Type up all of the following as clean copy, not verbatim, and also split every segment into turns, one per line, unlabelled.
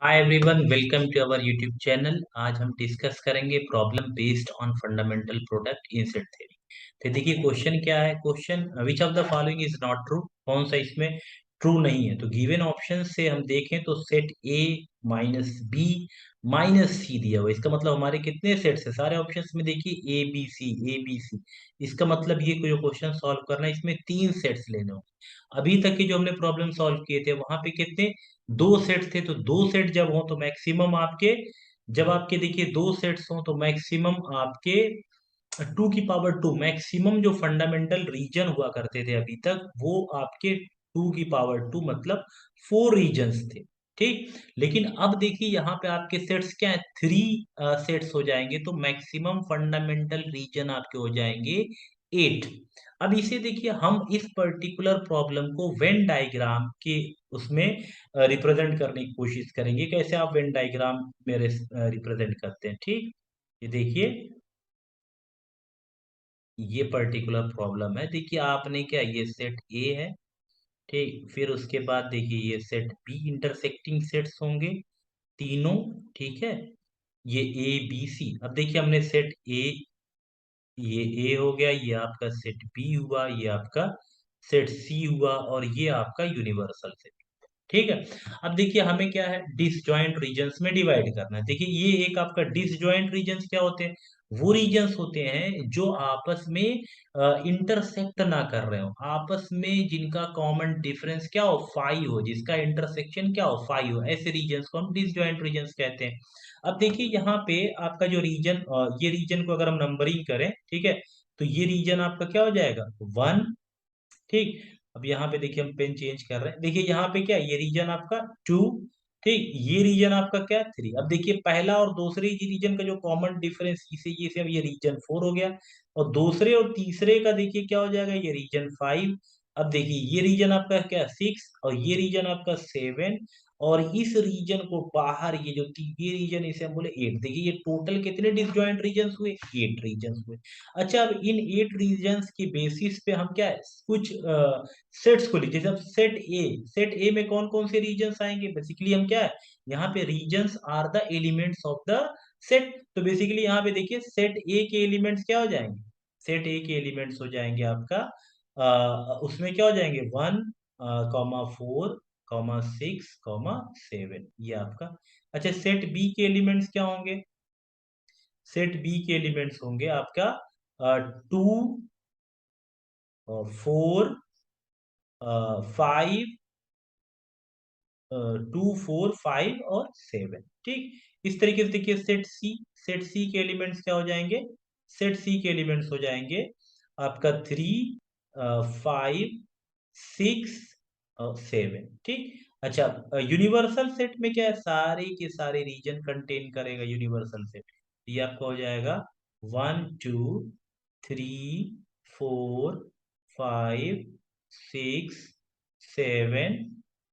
Hi everyone, welcome to our YouTube channel. आज हम discuss करेंगे problem based on fundamental product in set theory. तो देखिए question क्या है। Question which of the following is not true, कौन सा इसमें ट्रू नहीं है। तो गिवन ऑप्शन से हम देखें तो set A minus B minus C दिया हुआ है। इसका मतलब हमारे कितने सेट्स है, सारे ऑप्शंस में देखिए A B C A B C. इसका मतलब ये जो क्वेश्चन सॉल्व करना है इसमें तीन सेट्स लेने होंगे। अभी तक की जो हमने प्रॉब्लम सॉल्व किए थे वहां पे कितने, दो सेट थे। तो दो सेट जब हो तो मैक्सिमम आपके, जब आपके देखिए दो सेट्स हो तो मैक्सिमम आपके टू की पावर टू, मैक्सिमम जो फंडामेंटल रीजन हुआ करते थे अभी तक वो आपके टू की पावर टू मतलब फोर रीजन्स थे। ठीक, लेकिन अब देखिए यहाँ पे आपके सेट्स क्या है, थ्री सेट्स हो जाएंगे तो मैक्सिमम फंडामेंटल रीजन आपके हो जाएंगे एट। अब इसे देखिए हम इस पर्टिकुलर प्रॉब्लम को वेन डायग्राम के उसमें रिप्रेजेंट करने की कोशिश करेंगे। कैसे आप वेन डायग्राम में रिप्रेजेंट करते हैं। ठीक, ये देखिए ये पर्टिकुलर प्रॉब्लम है। देखिए आपने क्या, ये सेट ए है। ठीक, फिर उसके बाद देखिए ये सेट बी, इंटरसेक्टिंग सेट्स होंगे तीनों। ठीक है, ये ए बी सी। अब देखिए हमने सेट ए, ये ए हो गया, ये आपका सेट बी हुआ, ये आपका सेट सी हुआ और ये आपका यूनिवर्सल सेट। ठीक है, अब देखिए हमें क्या है, डिसजॉइंट रीजन्स में डिवाइड करना है। देखिए ये एक आपका डिसजॉइंट रीजन्स क्या होते हैं, वो रीजन्स होते हैं जो आपस में इंटरसेक्ट ना कर रहे हो, आपस में जिनका कॉमन डिफरेंस क्या हो, फाई हो, जिसका इंटरसेक्शन क्या हो, फाई हो। ऐसे रीजन्स को हम डिसजॉइंट रीजन्स कहते हैं। अब देखिए यहाँ पे आपका जो रीजन, ये रीजन को अगर हम नंबरिंग करें, ठीक है, तो ये रीजन आपका क्या हो जाएगा, वन। ठीक, अब यहाँ पे देखिए हम पेन चेंज कर रहे हैं। देखिए यहाँ पे क्या है, ये रीजन आपका टू। ठीक, ये रीजन आपका क्या, थ्री। अब देखिए पहला और दूसरे रीजन का जो कॉमन डिफरेंस इसे ये से, अब ये रीजन फोर हो गया और दूसरे और तीसरे का देखिए क्या हो जाएगा, ये रीजन फाइव। अब देखिए ये रीजन आपका क्या, सिक्स, और ये रीजन आपका सेवन, और इस रीजन को बाहर ये जो ये रीजन इसे हम बोले एट। देखिए ये टोटल कितने डिसजॉइंट रीजन हुए, एट रीजन हुए। अच्छा, अब इन एट रीजन्स की बेसिस पे हम क्या है, कुछ सेट्स को लीजिए। जैसे सेट ए, सेट ए में कौन कौन से रीजन्स आएंगे, बेसिकली हम क्या है, यहाँ पे reasons are the elements of the set. तो बेसिकली यहाँ पे देखिए सेट ए के एलिमेंट्स क्या हो जाएंगे, सेट ए के एलिमेंट्स हो जाएंगे आपका उसमें क्या हो जाएंगे, one comma four comma six comma seven, ये आपका। अच्छा, सेट बी के एलिमेंट्स क्या होंगे, सेट बी के एलिमेंट्स होंगे आपका two, four, five, two four five और सेवन। ठीक, इस तरीके से देखिए सेट सी, सेट सी के एलिमेंट्स क्या हो जाएंगे, सेट सी के एलिमेंट्स हो जाएंगे आपका थ्री, फाइव, सिक्स और सेवन। ठीक, अच्छा, यूनिवर्सल सेट में क्या है, सारे के सारे रीजन कंटेन करेगा यूनिवर्सल सेट। ये आपका हो जाएगा one two three four five six seven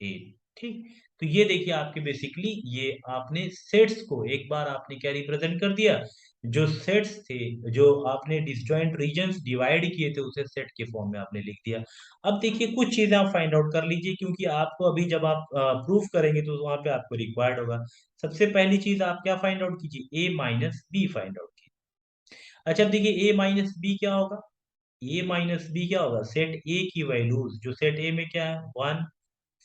eight. ठीक, तो ये देखिए आपके बेसिकली ये आपने सेट्स को एक बार आपने क्या रिप्रेजेंट कर दिया, जो सेट्स थे, जो आपने डिसजॉइंट रीजन्स डिवाइड किए थे उसे सेट के फॉर्म में आपने लिख दिया। अब देखिए कुछ चीजें आप फाइंड आउट कर लीजिए, क्योंकि आपको अभी जब आप प्रूफ करेंगे तो वहां पे आपको रिक्वायर्ड होगा। सबसे पहली चीज आप क्या फाइंड आउट कीजिए, ए माइनस बी फाइंड आउट कीजिए। अच्छा, अब देखिए ए माइनस बी क्या होगा, ए माइनस बी क्या होगा, सेट ए की वैल्यूज, जो सेट ए में क्या है, one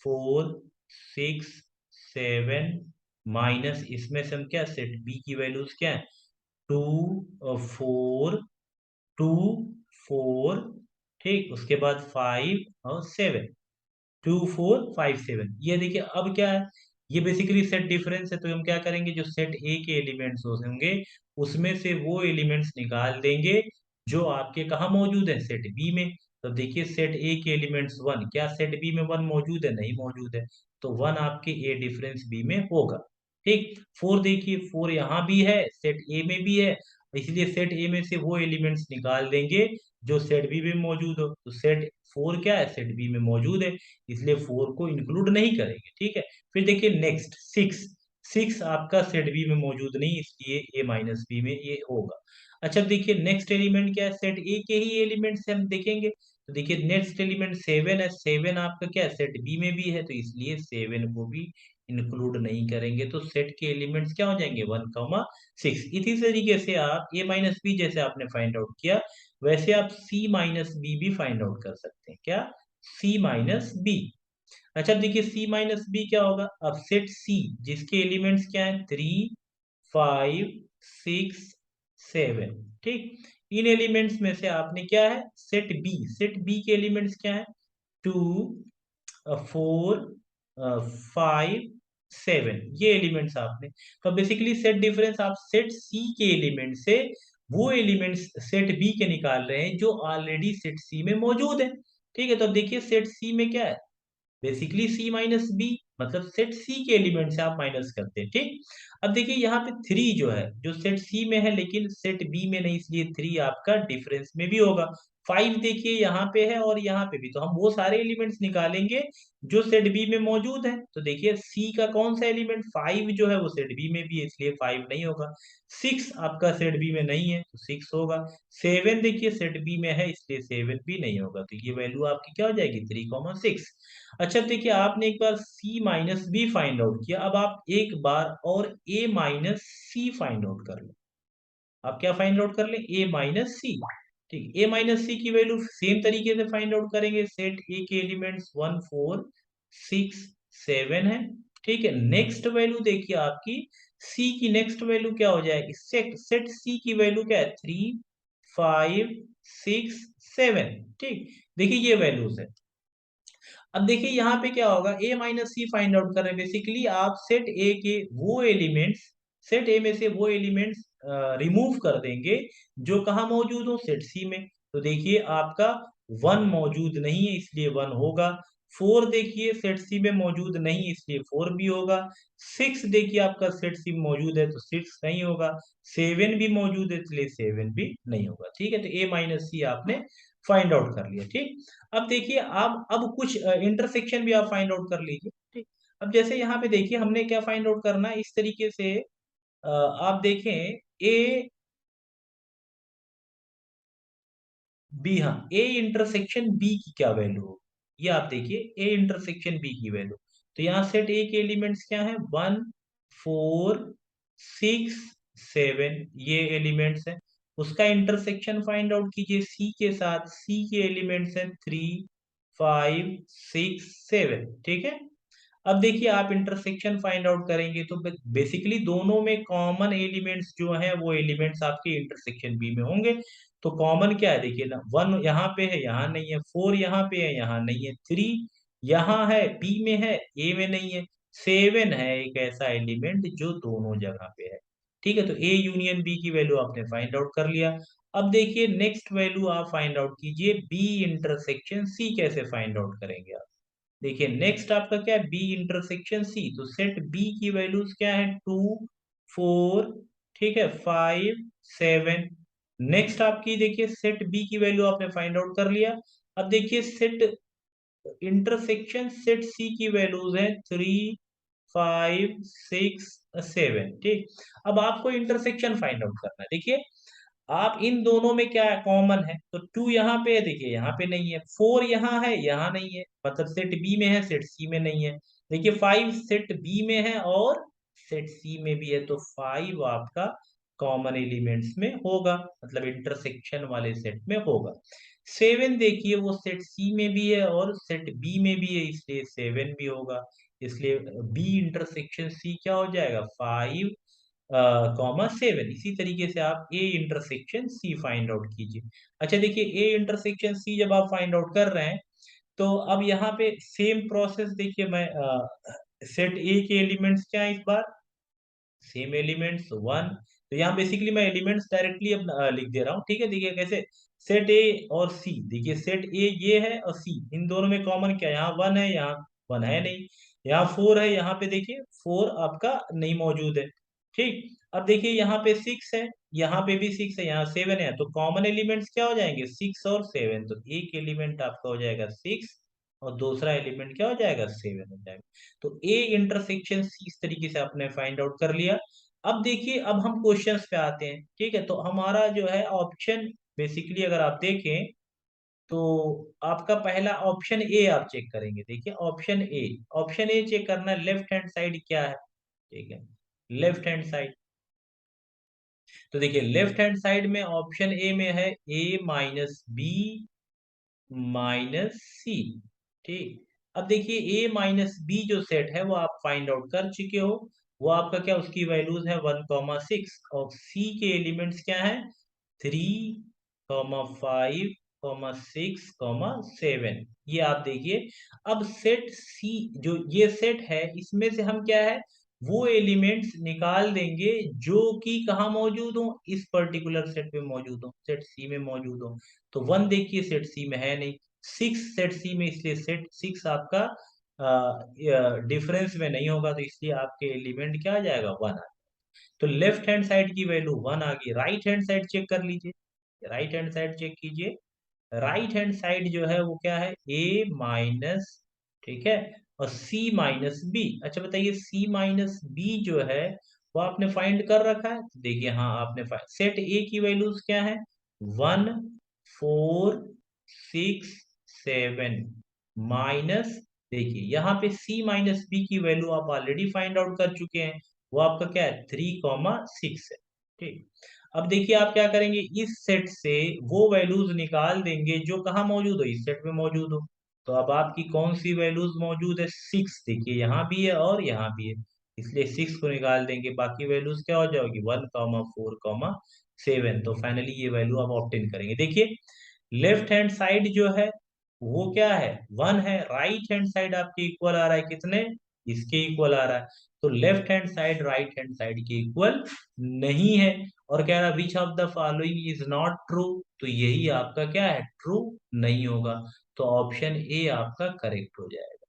four six seven, minus इसमें से हम क्या, सेट बी की वैल्यूज क्या है, टू फोर, टू फोर, ठीक, उसके बाद फाइव और seven, two four five seven. ये देखिए अब क्या है, ये बेसिकली सेट डिफरेंस है। तो हम क्या करेंगे, जो सेट ए के एलिमेंट्स होंगे उसमें से वो एलिमेंट्स निकाल देंगे जो आपके कहाँ मौजूद है, सेट बी में। तो देखिए सेट ए के एलिमेंट्स वन, क्या सेट बी में वन मौजूद है, नहीं मौजूद है, तो वन आपके ए डिफरेंस बी में होगा। ठीक, फोर देखिए, फोर यहाँ भी है, सेट ए में भी है, इसलिए सेट ए में से वो एलिमेंट्स निकाल देंगे जो सेट बी में मौजूद हो। तो सेट फोर क्या है, सेट बी में मौजूद है, इसलिए फोर को इंक्लूड नहीं करेंगे। ठीक है, फिर देखिए नेक्स्ट सिक्स, सिक्स आपका सेट बी में मौजूद नहीं, इसलिए ए माइनस बी में ये होगा। अच्छा, देखिए नेक्स्ट एलिमेंट क्या है, सेट ए के ही एलिमेंट से हम देखेंगे। तो देखिए नेक्स्ट एलिमेंट सेवन है, सेवन आपका क्या है, सेट बी में भी है, तो इसलिए सेवन को भी इंक्लूड नहीं करेंगे तो सेट के एलिमेंट्स क्या हो जाएंगे 1,6। इसी तरीके से आप a माइनस बी जैसे आपने फाइंड आउट किया वैसे आप c माइनस बी भी फाइंड आउट कर सकते हैं। क्या? c minus B. अच्छा देखिए c माइनस बी क्या होगा, अब सेट c जिसके एलिमेंट्स क्या है 3, 5, 6, 7। ठीक, इन एलिमेंट्स में से आपने क्या है सेट बी के एलिमेंट्स क्या है 2, 4, 5, 7, ये एलिमेंट्स आपने। तो बेसिकली सेट डिफरेंस आप सेट सी के एलिमेंट से वो एलिमेंट्स सेट बी के निकाल रहे हैं जो ऑलरेडी सेट सी में मौजूद है। ठीक है, तो अब देखिए सेट सी में क्या है बेसिकली सी माइनस बी, मतलब सेट सी के एलिमेंट से आप माइनस करते हैं। ठीक, अब देखिए यहाँ पे 3 जो है जो सेट सी में है लेकिन सेट बी में नहीं, इसलिए 3 आपका डिफरेंस में भी होगा। 5 देखिए यहाँ पे है और यहाँ पे भी, तो हम वो सारे एलिमेंट्स निकालेंगे जो सेट बी में मौजूद है। तो देखिए सी का कौन सा एलिमेंट 5 जो है वो सेट बी में भी है इसलिए 5 नहीं होगा। 6 आपका सेट बी में नहीं है तो 6 होगा। 7 देखिए सेट बी में है इसलिए 7 भी नहीं होगा, तो ये वैल्यू आपकी क्या हो जाएगी 3,6। अच्छा देखिए आपने एक बार c minus B find out किया, अब आप एक बार और a minus C find out कर लो। आप क्या फाइंड आउट कर ले a माइनस सी। ठीक, a माइनस सी की वैल्यू सेम तरीके से फाइंड आउट करेंगे। सेट a के एलिमेंट्स 1, 4, 6, 7 है। ठीक है, नेक्स्ट वैल्यू देखिए आपकी c की नेक्स्ट वैल्यू क्या हो जाएगी, सेट c की वैल्यू क्या है 3, 5, 6, 7। ठीक, देखिए ये वैल्यूज है। अब देखिए यहाँ पे क्या होगा a minus C find out कर रहे हैं, बेसिकली आप सेट ए के वो एलिमेंट्स सेट ए में से वो एलिमेंट्स रिमूव कर देंगे जो कहाँ मौजूद हो सेट सी में। तो देखिए आपका 1 मौजूद नहीं है इसलिए 1 होगा। 4 देखिए सेट सी में मौजूद नहीं इसलिए 4 भी होगा। 6 देखिए आपका सेट सी में मौजूद है तो 6 नहीं होगा। 7 भी मौजूद है इसलिए 7 भी नहीं होगा। ठीक है, तो a माइनस सी आपने फाइंड आउट कर लिया। ठीक, अब देखिए आप अब कुछ इंटरसेक्शन भी आप फाइंड आउट कर लीजिए। ठीक, अब जैसे यहाँ पे देखिए हमने क्या फाइंड आउट करना है इस तरीके से आप देखें ए बी, हाँ ए इंटरसेक्शन बी की क्या वैल्यू हो, ये आप देखिए ए इंटरसेक्शन बी की वैल्यू। तो यहाँ सेट ए के एलिमेंट्स क्या है 1, 4, 6, 7, ये एलिमेंट्स है। उसका इंटरसेक्शन फाइंड आउट कीजिए सी के साथ, सी के एलिमेंट्स हैं 3, 5, 6, 7। ठीक है, अब देखिए आप इंटरसेक्शन फाइंड आउट करेंगे तो बेसिकली दोनों में कॉमन एलिमेंट्स जो हैं वो एलिमेंट्स आपके इंटरसेक्शन बी में होंगे। तो कॉमन क्या है देखिए ना, 1 यहाँ पे है यहाँ नहीं है, 4 यहाँ पे है यहाँ नहीं है, 3 यहाँ है बी में है ए में नहीं है, 7 है एक ऐसा एलिमेंट जो दोनों जगह पे है। ठीक है, तो ए यूनियन बी की वैल्यू आपने फाइंड आउट कर लिया। अब देखिए नेक्स्ट वैल्यू आप फाइंड आउट कीजिए बी इंटरसेक्शन सी, कैसे फाइंड आउट करेंगे आप। देखिए नेक्स्ट आपका क्या है बी इंटरसेक्शन सी, तो सेट बी की वैल्यूज क्या है 2, 4, ठीक है 5, 7। नेक्स्ट आपकी देखिए सेट बी की वैल्यू आपने फाइंड आउट कर लिया। अब देखिए सेट इंटरसेक्शन सेट सी की वैल्यूज है 3, 5, 6, 7। ठीक, अब आपको इंटरसेक्शन फाइंड आउट करना है। देखिए आप इन दोनों में क्या कॉमन है, तो 2 यहाँ पे है देखिए यहाँ पे नहीं है, 4 यहाँ है यहाँ नहीं है, मतलब सेट बी में है सेट सी में नहीं है। देखिए 5 सेट बी में है और सेट सी में भी है, तो 5 आपका कॉमन एलिमेंट्स में होगा, मतलब इंटरसेक्शन वाले सेट में होगा। 7 देखिए वो सेट सी में भी है और सेट बी में भी है इसलिए 7 भी होगा। इसलिए बी इंटरसेक्शन सी क्या हो जाएगा 5, 7। इसी तरीके से आप A intersection C find out कीजिए। अच्छा देखिए ए इंटरसेक्शन सी जब आप फाइंड आउट कर रहे हैं तो अब यहाँ पे सेम प्रोसेस देखिए मैं सेट ए के एलिमेंट्स क्या है इस बार सेम एलिमेंट्स 1। तो यहाँ बेसिकली मैं एलिमेंट्स डायरेक्टली अब लिख दे रहा हूँ। ठीक है, देखिए कैसे सेट ए और सी, देखिए सेट ए ये है और सी इन दोनों में कॉमन क्या है, यहाँ 1 है यहाँ 1 है नहीं, यहाँ 4 है यहाँ पे देखिए 4 आपका नहीं मौजूद है। ठीक, अब देखिए यहाँ पे 6 है यहाँ पे भी 6 है यहाँ 7 है, तो कॉमन एलिमेंट्स क्या हो जाएंगे 6 और 7। तो एक एलिमेंट आपका हो जाएगा 6 और दूसरा एलिमेंट क्या हो जाएगा 7 हो जाएगा। तो ए इंटरसेक्शन सी इस तरीके से आपने फाइंड आउट कर लिया। अब देखिए अब हम क्वेश्चंस पे आते हैं। ठीक है, तो हमारा जो है ऑप्शन बेसिकली अगर आप देखें तो आपका पहला ऑप्शन ए आप चेक करेंगे। देखिए ऑप्शन ए चेक करना है, लेफ्ट हैंड साइड क्या है। ठीक है, लेफ्ट हैंड साइड, तो देखिए लेफ्ट हैंड साइड में ऑप्शन ए में है ए माइनस बी माइनस सी। ठीक, अब देखिए ए माइनस बी जो सेट है वो आप फाइंड आउट कर चुके हो। वो आपका क्या, उसकी वैल्यूज है 1,6 और सी के एलिमेंट्स क्या है, 3,5,6,7। ये आप देखिए। अब सेट सी जो ये सेट है, इसमें से हम क्या है, वो एलिमेंट्स निकाल देंगे जो कि कहाँ मौजूद हो, इस पर्टिकुलर सेट में मौजूद हो, सेट सी में मौजूद हो। तो 1 देखिए सेट सी में है नहीं, 6 सेट सी में, इसलिए सेट 6 आपका डिफरेंस में नहीं होगा, तो इसलिए आपके एलिमेंट क्या आ जाएगा, 1 आ। तो लेफ्ट हैंड साइड की वैल्यू 1 आ गई। राइट हैंड साइड चेक कर लीजिए, राइट हैंड साइड चेक कीजिए। राइट हैंड साइड जो है वो क्या है, ए माइनस, ठीक है, और सी माइनस बी। अच्छा बताइए, सी माइनस बी जो है वो आपने फाइंड कर रखा है, तो देखिए हाँ आपने फाइंड। सेट ए की वैल्यूज क्या है, 1, 4, 6, 7 माइनस, देखिए यहाँ पे सी माइनस बी की वैल्यू आप ऑलरेडी फाइंड आउट कर चुके हैं। वो आपका क्या है, 3,6 है। ठीक, अब देखिए आप क्या करेंगे, इस सेट से वो वैल्यूज निकाल देंगे जो कहाँ मौजूद हो, इस सेट में मौजूद हो। तो अब आपकी कौन सी वैल्यूज मौजूद है, 6, देखिए यहाँ भी है और यहाँ भी है, इसलिए 6 को निकाल देंगे, बाकी वैल्यूज क्या हो जाएगी, 1,4,7। तो फाइनली ये वैल्यू आप ऑब्टेन करेंगे। देखिए लेफ्ट हैंड साइड जो है वो क्या है, 1 है। राइट हैंड साइड आपके इक्वल आ रहा है कितने, इसके इक्वल आ रहा है। तो left hand side right hand side के इक्वल नहीं है। और कह रहा विच of the following is not true, तो यही आपका क्या है, ट्रू नहीं होगा। तो ऑप्शन ए आपका करेक्ट हो जाएगा।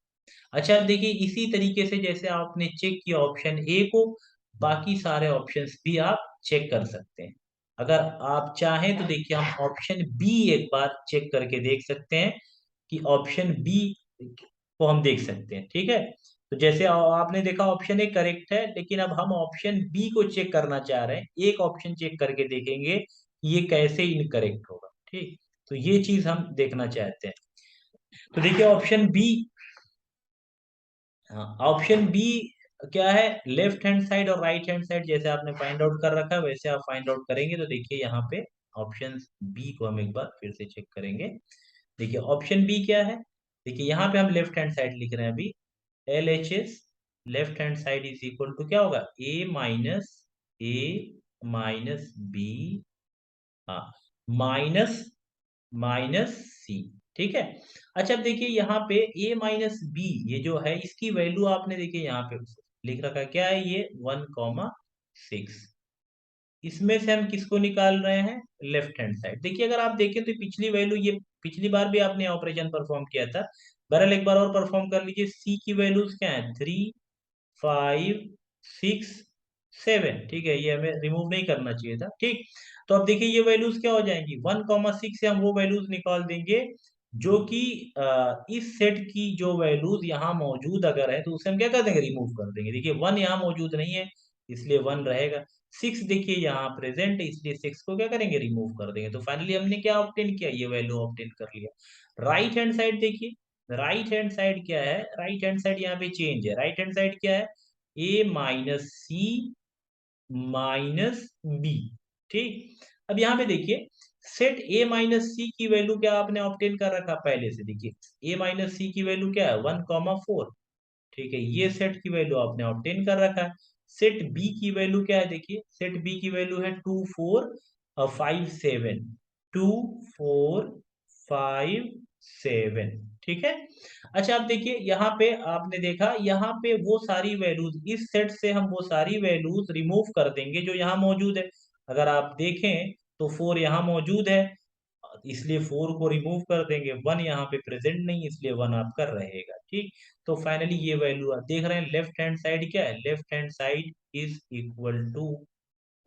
अच्छा अब देखिए इसी तरीके से जैसे आपने चेक किया ऑप्शन ए को, बाकी सारे ऑप्शंस भी आप चेक कर सकते हैं। अगर आप चाहें तो देखिए हम ऑप्शन बी एक बार चेक करके देख सकते हैं, कि ऑप्शन बी को हम देख सकते हैं। ठीक है, तो जैसे आपने देखा ऑप्शन ए करेक्ट है, लेकिन अब हम ऑप्शन बी को चेक करना चाह रहे हैं, एक ऑप्शन चेक करके देखेंगे कि ये कैसे इनकरेक्ट होगा। ठीक, तो ये चीज हम देखना चाहते हैं। तो देखिए ऑप्शन बी, हाँ ऑप्शन बी क्या है, लेफ्ट हैंड साइड और राइट हैंड साइड जैसे आपने फाइंड आउट कर रखा है वैसे आप फाइंड आउट करेंगे। तो देखिए यहाँ पे ऑप्शन बी को हम एक बार फिर से चेक करेंगे। देखिए ऑप्शन बी क्या है, देखिए यहाँ पे हम लेफ्ट हैंड साइड लिख रहे हैं अभी, L H S, left hand side is equal to क्या होगा, ए माइनस बी, हाँ, माइनस माइनस सी। ठीक है, अच्छा अब देखिए यहाँ पे a माइनस बी ये जो है इसकी वैल्यू आपने देखिए यहाँ पे लिख रखा है, क्या है ये, 1,6। इसमें से हम किसको निकाल रहे हैं, लेफ्ट हैंड साइड। देखिए अगर आप देखें तो पिछली वैल्यू, ये पिछली बार भी आपने ऑपरेशन परफॉर्म किया था, बहरहाल एक बार और परफॉर्म कर लीजिए। सी की वैल्यूज क्या है, 3, 5, 6, 7। ठीक है, ये हमें रिमूव नहीं करना चाहिए था। ठीक, तो अब देखिए ये वैल्यूज क्या हो जाएंगी, 1,6 से हम वो वैल्यूज निकाल देंगे जो कि इस सेट की जो वैल्यूज यहाँ मौजूद अगर है तो उसे हम क्या कर देंगे, रिमूव कर देंगे। देखिए 1 यहाँ मौजूद नहीं है, इसलिए 1 रहेगा। 6 देखिए यहाँ प्रेजेंट है, इसलिए 6 को क्या करेंगे, रिमूव कर देंगे। तो फाइनली हमने क्या ऑब्टेन किया, ये वैल्यू ऑब्टेन कर लिया। राइट हैंड साइड देखिए, राइट हैंड साइड क्या है, राइट हैंड साइड यहाँ पे चेंज है। राइट हैंड साइड क्या है, ए माइनस सी माइनस बी। ठीक, अब यहाँ पे देखिए सेट ए माइनस सी की वैल्यू क्या आपने ऑब्टेन कर रखा पहले से, देखिए ए माइनस सी की वैल्यू क्या है, 1,4। ठीक है, ये सेट की वैल्यू आपने ऑब्टेन कर रखा है। सेट बी की वैल्यू क्या है, देखिए सेट बी की वैल्यू है 2, 4, 5, 7, 2, 4, 5, 7। ठीक है, अच्छा अब देखिए यहाँ पे आपने देखा, यहाँ पे वो सारी वैल्यूज, इस सेट से हम वो सारी वैल्यूज रिमूव कर देंगे जो यहाँ मौजूद है। अगर आप देखें तो 4 यहाँ मौजूद है, इसलिए 4 को रिमूव कर देंगे। 1 यहाँ पे प्रेजेंट नहीं, इसलिए 1 आपका रहेगा। ठीक, तो फाइनली ये वैल्यू आप देख रहे हैं, लेफ्ट हैंड साइड क्या है, left hand side is equal to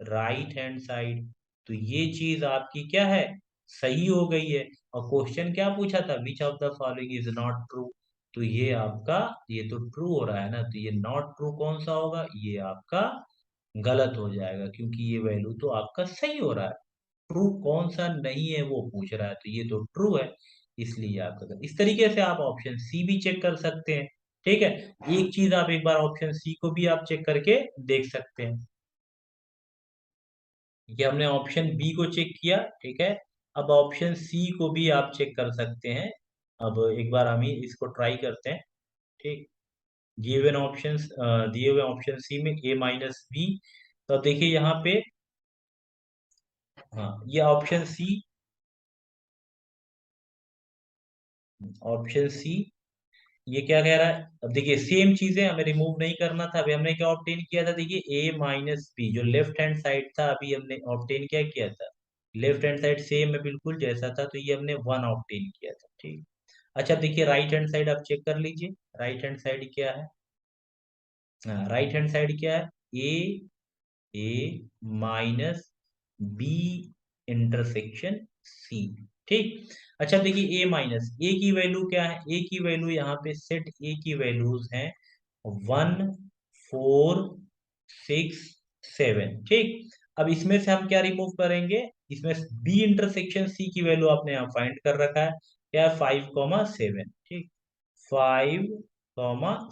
right hand side. तो ये चीज आपकी क्या है, सही हो गई है। और क्वेश्चन क्या पूछा था, विच of the following is not true, तो ये आपका, ये तो ट्रू हो रहा है ना, तो ये नॉट ट्रू कौन सा होगा, ये आपका गलत हो जाएगा, क्योंकि ये वैल्यू तो आपका सही हो रहा है। ट्रू कौन सा नहीं है वो पूछ रहा है, तो ये तो ट्रू है। इसलिए आपका इस तरीके से आप ऑप्शन सी भी चेक कर सकते हैं। ठीक है, एक चीज आप एक बार ऑप्शन सी को भी आप चेक करके देख सकते हैं। ये हमने ऑप्शन बी को चेक किया, ठीक है। अब ऑप्शन सी को भी आप चेक कर सकते हैं। अब एक बार हम ही इसको ट्राई करते हैं। ठीक, गिवन ऑप्शंस दिए हुए ऑप्शन सी में ए माइनस बी। तो देखिए यहाँ पे, हाँ ये ऑप्शन सी, ऑप्शन सी ये क्या कह रहा है। अब देखिए सेम चीजें हमें रिमूव नहीं करना था। अभी हमने क्या ऑब्टेन किया था, देखिए ए माइनस बी जो लेफ्ट हैंड साइड था, अभी हमने ऑब्टेन क्या किया था, लेफ्ट हैंड साइड सेम है बिल्कुल जैसा था, तो ये हमने वन ऑब्टेन किया था। ठीक, अच्छा देखिए राइट हैंड साइड आप चेक कर लीजिए, राइट हैंड साइड क्या है। हाँ राइट हैंड साइड क्या है, A, A minus B intersection सी। ठीक, अच्छा देखिए ए माइनस ए की वैल्यू क्या है, ए की वैल्यू यहाँ पे सेट ए की वैल्यूज हैं 1 4 6 7। ठीक, अब इसमें से हम क्या रिमूव करेंगे, इसमें बी इंटरसेक्शन सी की वैल्यू आपने यहाँ फाइंड कर रखा है, क्या है 5 7। ठीक, 5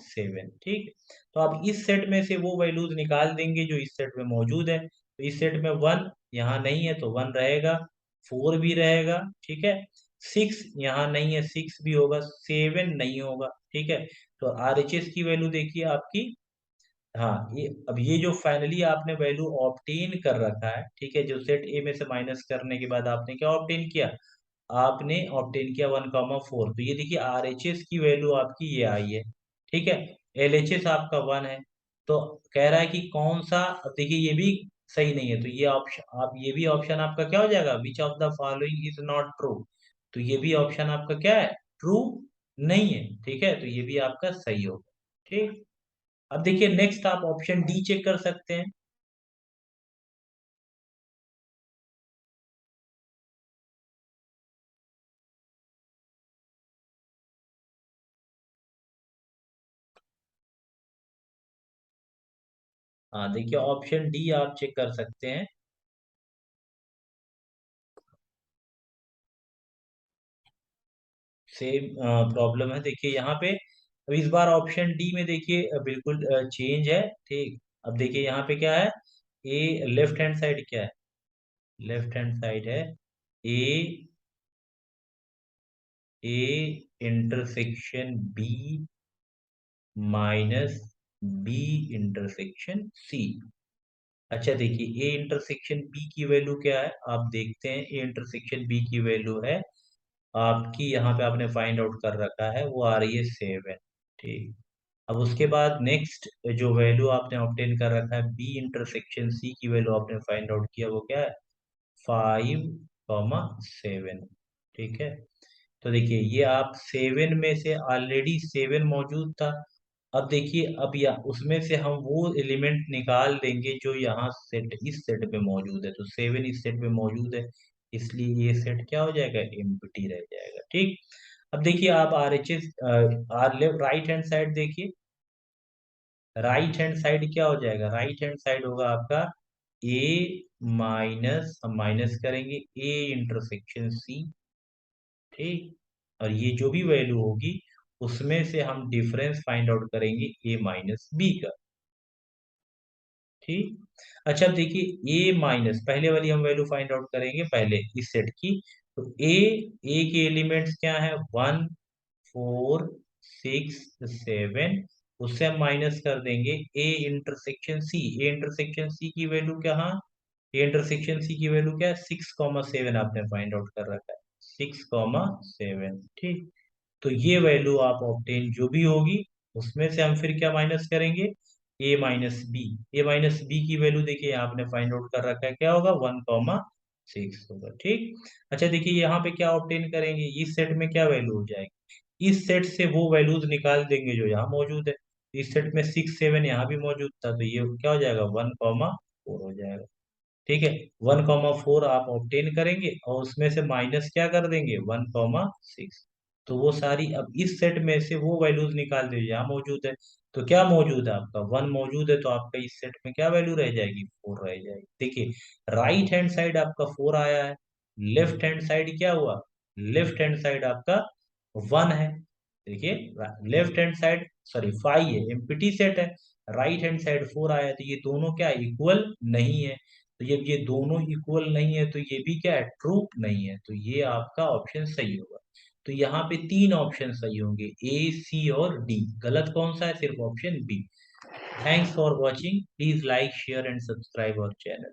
7। ठीक, तो आप इस सेट में से वो वैल्यूज निकाल देंगे जो इस सेट में मौजूद है। तो इस सेट में वन यहाँ नहीं है तो वन रहेगा, फोर भी रहेगा, ठीक है, सिक्स यहाँ नहीं है, सिक्स भी होगा, सेवन नहीं होगा। ठीक है, तो आरएचएस की वैल्यू देखिए आपकी, हाँ ये अब ये जो फाइनली आपने वैल्यू ऑब्टेन कर रखा है, ठीक है, जो सेट ए में से माइनस करने के बाद आपने क्या ऑब्टेन किया, आपने ऑब्टेन किया 1 4। तो ये देखिए आरएचएस की वैल्यू आपकी ये आई है। ठीक है, एलएचएस आपका वन है। तो कह रहा है कि कौन सा, अब देखिए ये भी सही नहीं है, तो ये ऑप्शन, आप ये भी ऑप्शन आपका क्या हो जाएगा, विच of the following is not true. तो ये भी ऑप्शन आपका क्या है, ट्रू नहीं है। ठीक है, तो ये भी आपका सही होगा। ठीक, अब देखिए नेक्स्ट आप ऑप्शन डी चेक कर सकते हैं। हाँ देखिए ऑप्शन डी आप चेक कर सकते हैं। सेम प्रॉब्लम है, देखिए यहाँ पे। अब इस बार ऑप्शन डी में देखिए बिल्कुल चेंज है। ठीक, अब देखिए यहाँ पे क्या है, ए लेफ्ट हैंड साइड क्या है, लेफ्ट हैंड साइड है A, A intersection B minus B intersection C. अच्छा देखिए ए इंटरसेक्शन बी की वैल्यू क्या है, आप देखते हैं ए इंटरसेक्शन बी की वैल्यू है आपकी, यहाँ पे आपने फाइंड आउट कर रखा है, वो आ रही है 7। ठीक, अब उसके बाद नेक्स्ट जो वैल्यू आपने ऑब्टेन कर रखा है बी इंटरसेक्शन सी की वैल्यू आपने फाइंड आउट किया, वो क्या है 5 7। ठीक है, तो देखिए ये आप सेवन में से ऑलरेडी सेवन मौजूद था। अब देखिए अब या उसमें से हम वो एलिमेंट निकाल देंगे जो यहाँ सेट इस सेट में मौजूद है, तो सेवन इस सेट में मौजूद है, इसलिए ये सेट क्या हो जाएगा, एम्प्टी रह जाएगा। ठीक, अब देखिए आप R H S R left right hand side देखिए, राइट हैंड साइड क्या हो जाएगा, राइट हैंड साइड होगा आपका ए माइनस, हम माइनस करेंगे ए इंटरसेक्शन सी। ठीक, और ये जो भी वैल्यू होगी उसमें से हम डिफरेंस फाइंड आउट करेंगे ए माइनस बी का। ठीक, अच्छा अब देखिए ए माइनस, पहले वाली हम वैल्यू फाइंड आउट करेंगे पहले इस सेट की। तो ए के एलिमेंट्स क्या है, 1 4 6 7, उससे हम माइनस कर देंगे ए इंटरसेक्शन सी। ए इंटरसेक्शन सी की वैल्यू क्या, हाँ ए इंटरसेक्शन सी की वैल्यू क्या है, 6 7 आपने फाइंड आउट कर रखा है, 6 7। ठीक, तो ये वैल्यू आप ऑब्टेन जो भी होगी उसमें से हम फिर क्या माइनस करेंगे, ए माइनस बी। ए माइनस बी की वैल्यू देखिए आपने फाइंड आउट कर रखा है, क्या होगा 1 6 होगा। ठीक, अच्छा देखिए यहाँ पे क्या ऑब्टेन करेंगे, इस सेट में क्या वैल्यू हो जाएगी, इस सेट से वो वैल्यूज निकाल देंगे जो यहाँ मौजूद है। इस सेट में 6 7 यहाँ भी मौजूद था, तो ये क्या हो जाएगा 1 4 हो जाएगा। ठीक है, 1 4 आप ऑब्टेन करेंगे और उसमें से माइनस क्या कर देंगे 1 6। तो वो सारी अब इस सेट में से वो वैल्यूज निकाल दीजिए यहाँ मौजूद है। तो क्या मौजूद है आपका, वन मौजूद है, तो आपका इस सेट में क्या वैल्यू रह जाएगी, फोर रह जाएगी। देखिए राइट हैंड साइड आपका फोर आया है, लेफ्ट हैंड साइड क्या हुआ, लेफ्ट हैंड साइड आपका 1 है। देखिए लेफ्ट हैंड साइड सॉरी 5 है, एम्प्टी सेट है। राइट हैंड साइड 4 आया, तो ये दोनों क्या इक्वल नहीं है। तो जब ये दोनों इक्वल नहीं है तो ये भी क्या है, ट्रू नहीं है। तो ये आपका ऑप्शन सही होगा। तो यहाँ पे 3 ऑप्शन सही होंगे, ए, सी और डी। गलत कौन सा है, सिर्फ option B. Thanks for watching, please like share and subscribe our channel.